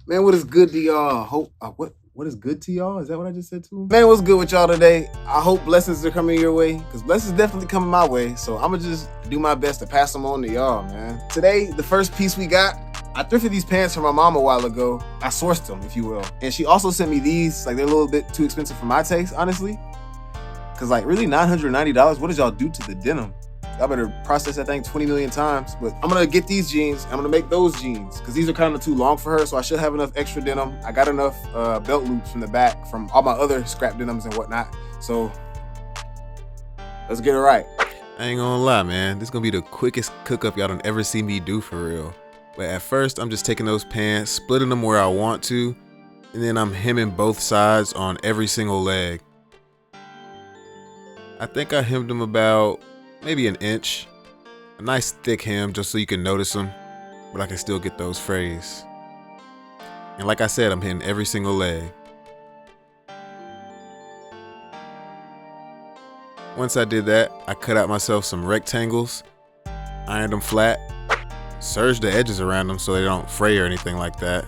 Man, what is good to y'all? Hope what is good to y'all? Is that what I just said too? Man, what's good with y'all today? I hope blessings are coming your way, because blessings definitely coming my way. So I'ma just do my best to pass them on to y'all, man. Today, the first piece we got, I thrifted these pants from my mom a while ago. I sourced them, if you will. And she also sent me these. Like, they're a little bit too expensive for my taste, honestly. Cause like really $990, what did y'all do to the denim? Y'all better process that thing 20 million times. But I'm gonna get these jeans. I'm gonna make those jeans because these are kind of too long for her. So I should have enough extra denim. I got enough belt loops from the back from all my other scrap denims and whatnot. So let's get it right. I ain't gonna lie, man. This is gonna be the quickest cook up y'all done ever see me do for real. But at first, I'm just taking those pants, splitting them where I want to, and then I'm hemming both sides on every single leg. I think I hemmed them about maybe an inch. A nice thick hem just so you can notice them, but I can still get those frays. And like I said, I'm hitting every single leg. Once I did that, I cut out myself some rectangles, ironed them flat, serged the edges around them so they don't fray or anything like that.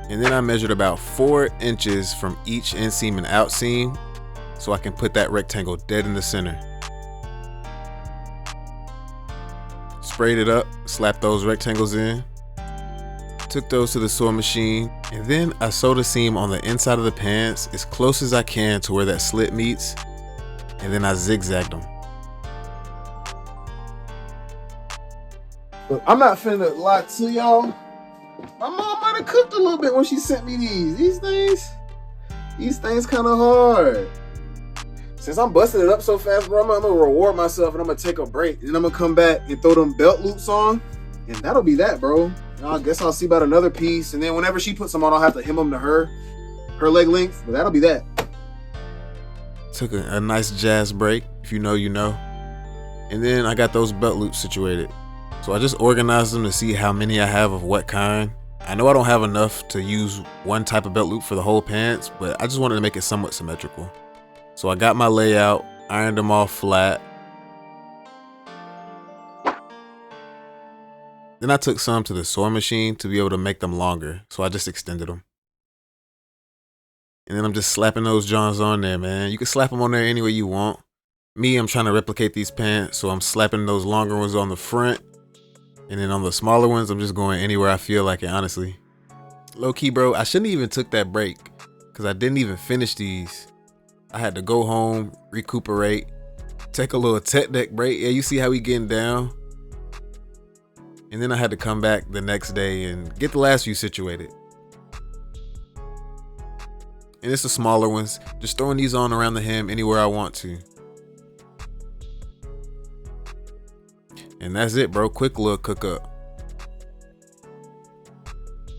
And then I measured about 4 inches from each inseam and outseam so I can put that rectangle dead in the center. Sprayed it up, slapped those rectangles in, took those to the sewing machine, and then I sewed a seam on the inside of the pants as close as I can to where that slit meets, and then I zigzagged them. But I'm not finna lie to y'all. My mom might have cooked a little bit when she sent me these. These things kind of hard. Since I'm busting it up so fast, bro, I'm gonna reward myself and I'm gonna take a break. And then I'm gonna come back and throw them belt loops on. And that'll be that, bro. I guess I'll see about another piece. And then whenever she puts them on, I'll have to hem them to her leg length. But that'll be that. Took a nice jazz break, if you know, you know. And then I got those belt loops situated. So I just organized them to see how many I have of what kind. I know I don't have enough to use one type of belt loop for the whole pants, but I just wanted to make it somewhat symmetrical. So I got my layout, ironed them all flat. Then I took some to the sewing machine to be able to make them longer, so I just extended them. And then I'm just slapping those johns on there, man. You can slap them on there any way you want. Me, I'm trying to replicate these pants, so I'm slapping those longer ones on the front. And then on the smaller ones, I'm just going anywhere I feel like it, honestly. Low key, bro, I shouldn't even took that break because I didn't even finish these. I had to go home, recuperate, take a little tech deck break. Yeah, you see how we getting down? And then I had to come back the next day and get the last few situated. And it's the smaller ones, just throwing these on around the hem anywhere I want to. And that's it, bro. Quick little cook up.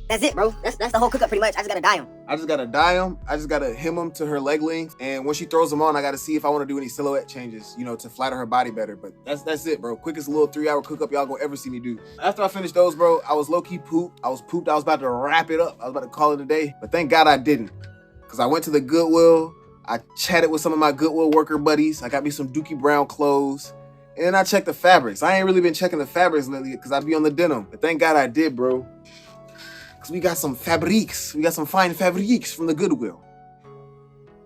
That's it, bro. That's the whole cook up pretty much. I just gotta dye them. I just gotta dye them. I just gotta hem them to her leg length. And when she throws them on, I gotta see if I wanna do any silhouette changes, you know, to flatter her body better. But that's it, bro. Quickest little 3-hour cook up y'all gonna ever see me do. After I finished those, bro, I was low-key pooped. I was about to wrap it up. I was about to call it a day. But thank God I didn't. Because I went to the Goodwill. I chatted with some of my Goodwill worker buddies. I got me some Dookie Brown clothes. And then I checked the fabrics. I ain't really been checking the fabrics lately because I be on the denim. But thank God I did, bro. Because we got some fabriques. We got some fine fabriques from the Goodwill.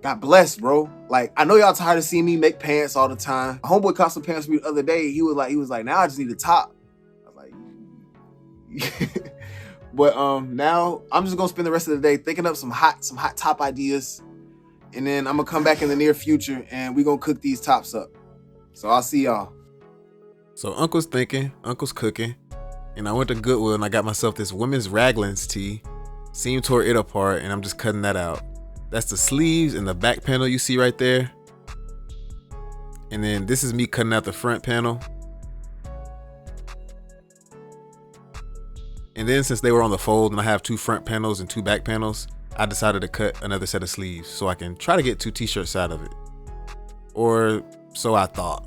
God bless, bro. Like, I know y'all tired of seeing me make pants all the time. A homeboy caught some pants for me the other day. He was like, now I just need a top. I was like, but now I'm just gonna spend the rest of the day thinking up some hot top ideas. And then I'm gonna come back in the near future and we gonna cook these tops up. So I'll see y'all. So Uncle's thinking, Uncle's cooking. And I went to Goodwill and I got myself this women's Raglan's tee. Seam tore it apart and I'm just cutting that out. That's the sleeves and the back panel you see right there. And then this is me cutting out the front panel. And then since they were on the fold and I have 2 front panels and 2 back panels, I decided to cut another set of sleeves so I can try to get 2 t-shirts out of it. Or so I thought.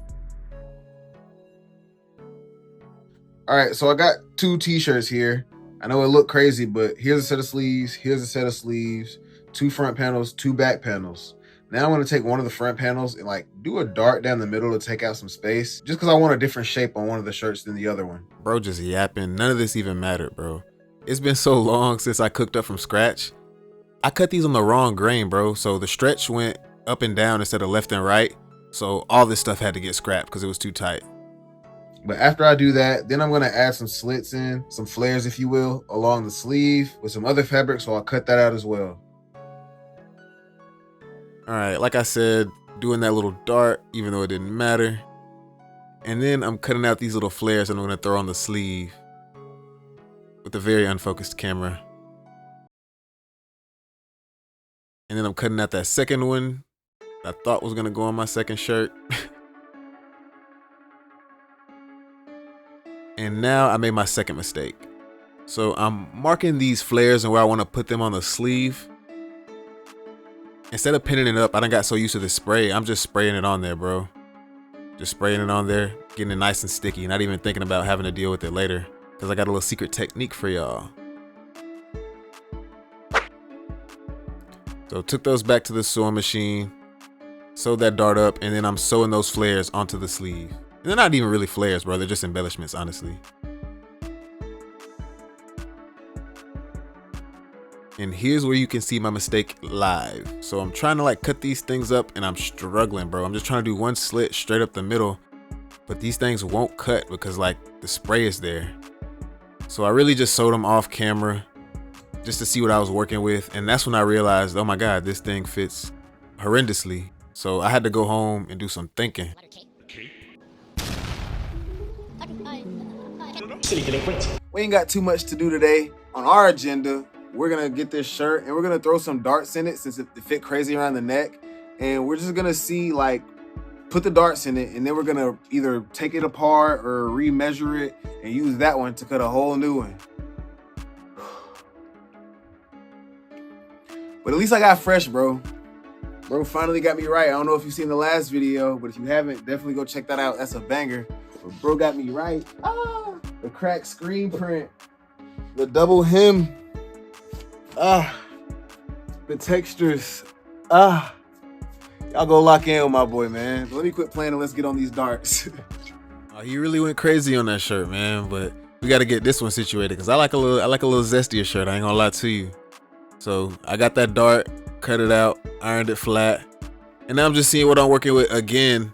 All right, so I got 2 t-shirts here. I know it looked crazy, but here's a set of sleeves, here's a set of sleeves, 2 front panels, 2 back panels. Now I'm gonna take one of the front panels and like do a dart down the middle to take out some space, just because I want a different shape on one of the shirts than the other one. Bro just yapping, none of this even mattered, bro. It's been so long since I cooked up from scratch. I cut these on the wrong grain, bro. So the stretch went up and down instead of left and right. So all this stuff had to get scrapped because it was too tight. But after I do that, then I'm gonna add some slits in, some flares, if you will, along the sleeve with some other fabric. So I'll cut that out as well. All right, like I said, doing that little dart, even though it didn't matter. And then I'm cutting out these little flares and I'm gonna throw on the sleeve with a very unfocused camera. And then I'm cutting out that second one I thought was gonna go on my second shirt. And now I made my second mistake. So I'm marking these flares and where I wanna put them on the sleeve. Instead of pinning it up, I done got so used to the spray, I'm just spraying it on there, bro. Just spraying it on there, getting it nice and sticky, not even thinking about having to deal with it later. Cause I got a little secret technique for y'all. So took those back to the sewing machine, sewed that dart up, and then I'm sewing those flares onto the sleeve. And they're not even really flares, bro, they're just embellishments, honestly. And here's where you can see my mistake live. So I'm trying to like cut these things up and I'm struggling, bro. I'm just trying to do one slit straight up the middle, but these things won't cut because like the spray is there. So I really just sewed them off camera just to see what I was working with. And that's when I realized, oh my God, this thing fits horrendously. So I had to go home and do some thinking. We ain't got too much to do today. On our agenda, we're gonna get this shirt and we're gonna throw some darts in it since it fit crazy around the neck. And we're just gonna see, like, put the darts in it and then we're gonna either take it apart or remeasure it and use that one to cut a whole new one. But at least I got fresh, bro. Bro finally got me right. I don't know if you've seen the last video, but if you haven't, definitely go check that out. That's a banger. But bro got me right. The cracked screen print, the double hem, the textures, y'all go lock in with my boy, man. But let me quit playing and let's get on these darts. He really went crazy on that shirt, man. But we got to get this one situated because I like a little zestier shirt. I ain't gonna lie to you. So I got that dart, cut it out, ironed it flat, and now I'm just seeing what I'm working with again,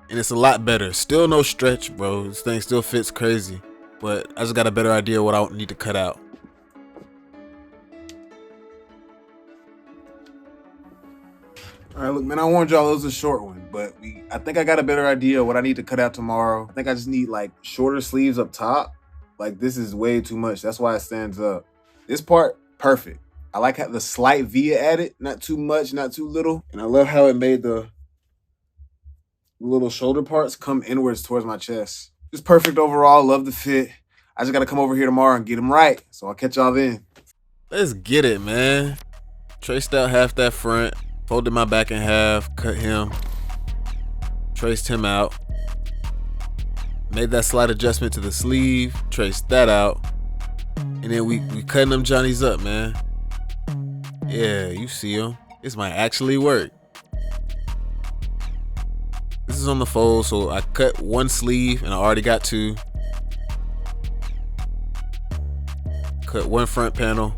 and it's a lot better. Still no stretch, bro. This thing still fits crazy, but I just got a better idea of what I need to cut out. All right, look, man, I warned y'all it was a short one, but I think I got a better idea of what I need to cut out tomorrow. I think I just need like shorter sleeves up top. Like this is way too much. That's why it stands up. This part, perfect. I like how the slight V added, not too much, not too little. And I love how it made the little shoulder parts come inwards towards my chest. Just perfect overall, love the fit. I just gotta come over here tomorrow and get them right. So I'll catch y'all then. Let's get it, man. Traced out half that front, folded my back in half, cut him, traced him out, made that slight adjustment to the sleeve, traced that out, and then we cutting them Johnnies up, man. Yeah, you see them. This might actually work. This is on the fold, so I cut one sleeve and I already got two. Cut one front panel,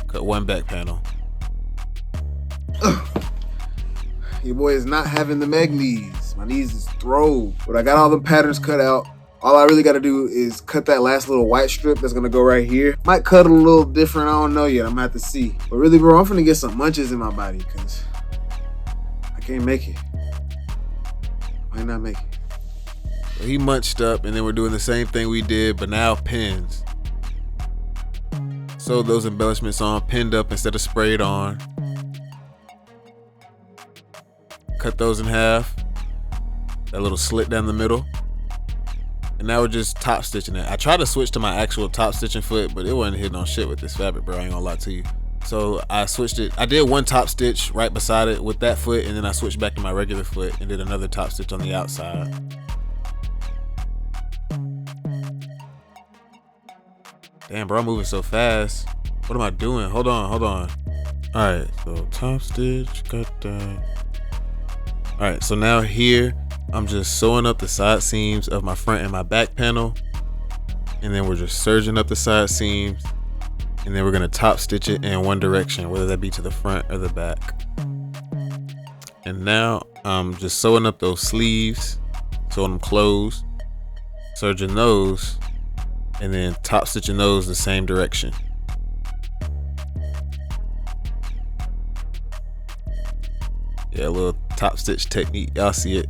cut one back panel. Your boy is not having the meg knees. My knees is throw. But I got all the patterns cut out. All I really got to do is cut that last little white strip that's going to go right here. Might cut it a little different. I don't know yet. I'm going to have to see. But really, bro, I'm finna get some munches in my body because I can't make it. Might not make it. So he munched up, and then we're doing the same thing we did, but now pins. Sewed those embellishments on, pinned up instead of sprayed on. Cut those in half. That little slit down the middle. And now we're just top stitching it. I tried to switch to my actual top stitching foot, but it wasn't hitting on shit with this fabric, bro. I ain't gonna lie to you. So I switched it. I did one top stitch right beside it with that foot, and then I switched back to my regular foot and did another top stitch on the outside. Damn, bro, I'm moving so fast. What am I doing? Hold on. All right, so top stitch, got that. All right, so now here, I'm just sewing up the side seams of my front and my back panel. And then we're just serging up the side seams. And then we're gonna top stitch it in one direction, whether that be to the front or the back. And now I'm just sewing up those sleeves, sewing them closed, serging those, and then top stitching those the same direction. Yeah, a little top stitch technique, y'all see it.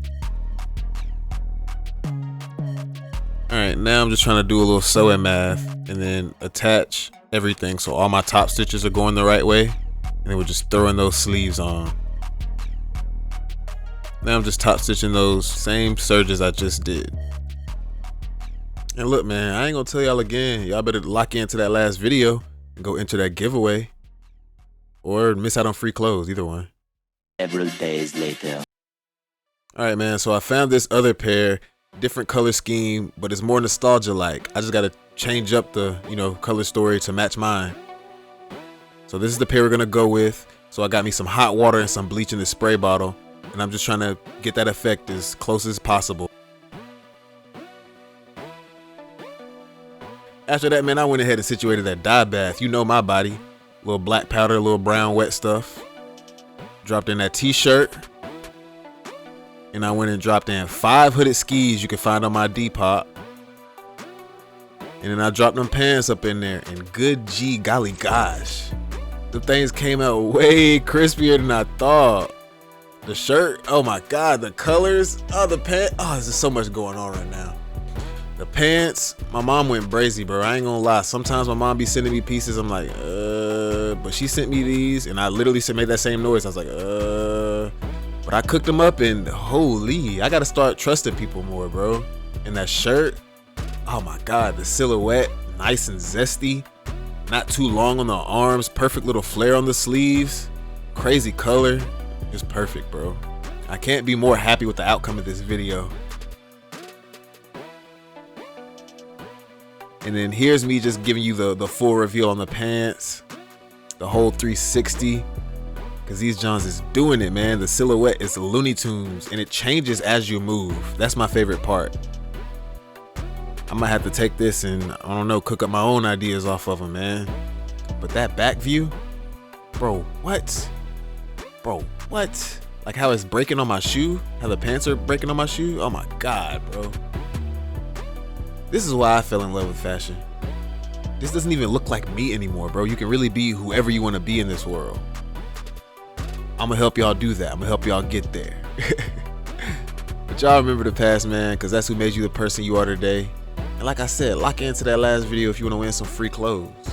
All right, now I'm just trying to do a little sewing math and then attach everything so all my top stitches are going the right way, and then we're just throwing those sleeves on. Now I'm just top stitching those same serges I just did. And look, man, I ain't gonna tell y'all again. Y'all better lock into that last video and go enter that giveaway, or miss out on free clothes, either one. Several days later. All right, man, so I found this other pair, different color scheme, but it's more nostalgia like. I just gotta change up the, color story to match mine. So this is the pair we're gonna go with. So I got me some hot water and some bleach in the spray bottle, and I'm just trying to get that effect as close as possible. After that, man, I went ahead and situated that dye bath. You know my body. A little black powder, a little brown wet stuff. Dropped in that t-shirt. And I went and dropped in 5 hooded skis you can find on my Depop. And then I dropped them pants up in there. And good G, golly gosh. The things came out way crispier than I thought. The shirt, oh my God, the colors, oh the pants, oh there's just so much going on right now. The pants, my mom went brazy, bro. I ain't gonna lie. Sometimes my mom be sending me pieces. I'm like, but she sent me these, and I literally made that same noise. I was like, but I cooked them up, and holy, I gotta start trusting people more, bro. And that shirt, oh my God, the silhouette, nice and zesty, not too long on the arms, perfect little flare on the sleeves, crazy color, it's perfect, bro. I can't be more happy with the outcome of this video. And then here's me just giving you the full reveal on the pants, the whole 360, because these Johns is doing it, man. The silhouette is Looney Tunes, and it changes as you move. That's my favorite part. I might have to take this and, I don't know, cook up my own ideas off of them, man. But that back view, bro, what? Bro, what? Like how it's breaking on my shoe, how the pants are breaking on my shoe. Oh my God, bro. This is why I fell in love with fashion. This doesn't even look like me anymore, bro. You can really be whoever you want to be in this world. I'm gonna help y'all do that. I'm gonna help y'all get there. But y'all remember the past, man, because that's who made you the person you are today. And like I said, lock into that last video if you want to win some free clothes.